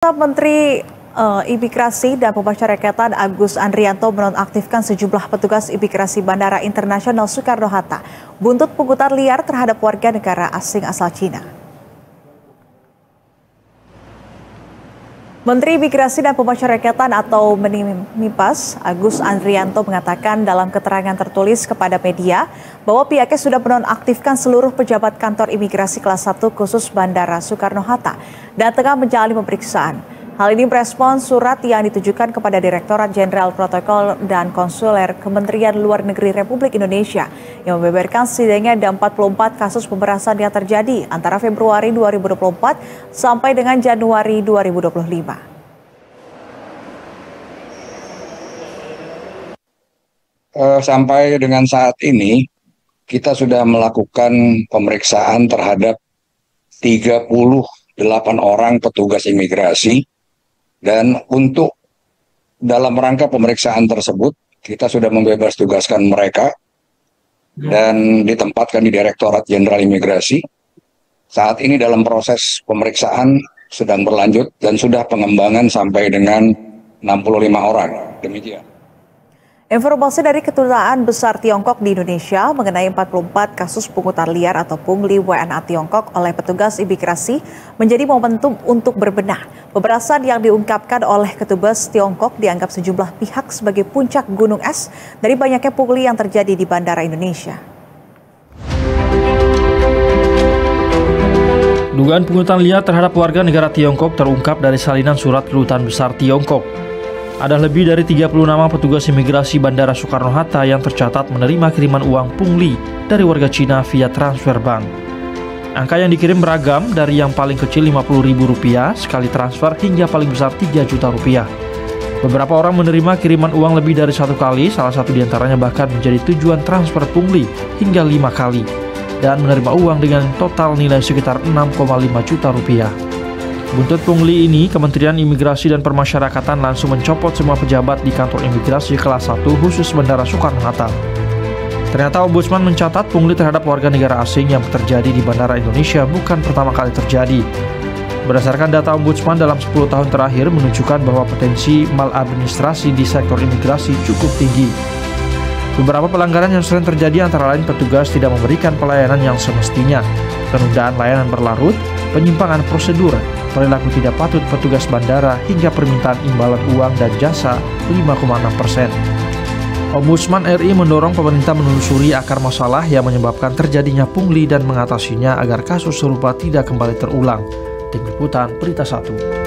Menteri Imigrasi dan Pemasyarakatan Agus Andrianto menonaktifkan sejumlah petugas imigrasi Bandara Internasional Soekarno-Hatta buntut pungutan liar terhadap warga negara asing asal Cina. Menteri Imigrasi dan Pemasyarakatan atau Menimipas Agus Andrianto mengatakan dalam keterangan tertulis kepada media bahwa pihaknya sudah menonaktifkan seluruh pejabat kantor imigrasi kelas 1 khusus Bandara Soekarno-Hatta dan tengah menjalani pemeriksaan. Hal ini merespons surat yang ditujukan kepada Direktorat Jenderal Protokol dan Konsuler Kementerian Luar Negeri Republik Indonesia yang membeberkan setidaknya ada 44 kasus pemerasan yang terjadi antara Februari 2024 sampai dengan Januari 2025. Sampai dengan saat ini kita sudah melakukan pemeriksaan terhadap 38 orang petugas imigrasi. Dan untuk dalam rangka pemeriksaan tersebut, kita sudah membebas tugaskan mereka dan ditempatkan di Direktorat Jenderal Imigrasi. Saat ini dalam proses pemeriksaan sedang berlanjut dan sudah pengembangan sampai dengan 65 orang. Demikian. Informasi dari Kedutaan Besar Tiongkok di Indonesia mengenai 44 kasus pungutan liar atau pungli WNA Tiongkok oleh petugas imigrasi menjadi momentum untuk berbenah. Pemerasan yang diungkapkan oleh Kedubes Tiongkok dianggap sejumlah pihak sebagai puncak gunung es dari banyaknya pungli yang terjadi di bandara Indonesia. Dugaan pungutan liar terhadap warga negara Tiongkok terungkap dari salinan surat Kedutaan Besar Tiongkok. Ada lebih dari 30 nama petugas imigrasi Bandara Soekarno-Hatta yang tercatat menerima kiriman uang pungli dari warga Cina via transfer bank. Angka yang dikirim beragam dari yang paling kecil Rp50.000 sekali transfer hingga paling besar Rp3 juta. Beberapa orang menerima kiriman uang lebih dari satu kali, salah satu diantaranya bahkan menjadi tujuan transfer pungli hingga 5 kali dan menerima uang dengan total nilai sekitar Rp6,5 juta. Buntut pungli ini, Kementerian Imigrasi dan Pemasyarakatan langsung mencopot semua pejabat di kantor imigrasi kelas 1 khusus Bandara Soekarno-Hatta. Ternyata Ombudsman mencatat pungli terhadap warga negara asing yang terjadi di Bandara Indonesia bukan pertama kali terjadi. Berdasarkan data Ombudsman dalam 10 tahun terakhir menunjukkan bahwa potensi maladministrasi di sektor imigrasi cukup tinggi. Beberapa pelanggaran yang sering terjadi antara lain petugas tidak memberikan pelayanan yang semestinya, penundaan layanan berlarut, penyimpangan prosedur, perilaku tidak patut petugas bandara hingga permintaan imbalan uang dan jasa 5,6%. Ombudsman RI mendorong pemerintah menelusuri akar masalah yang menyebabkan terjadinya pungli dan mengatasinya agar kasus serupa tidak kembali terulang. Tim Liputan Berita 1.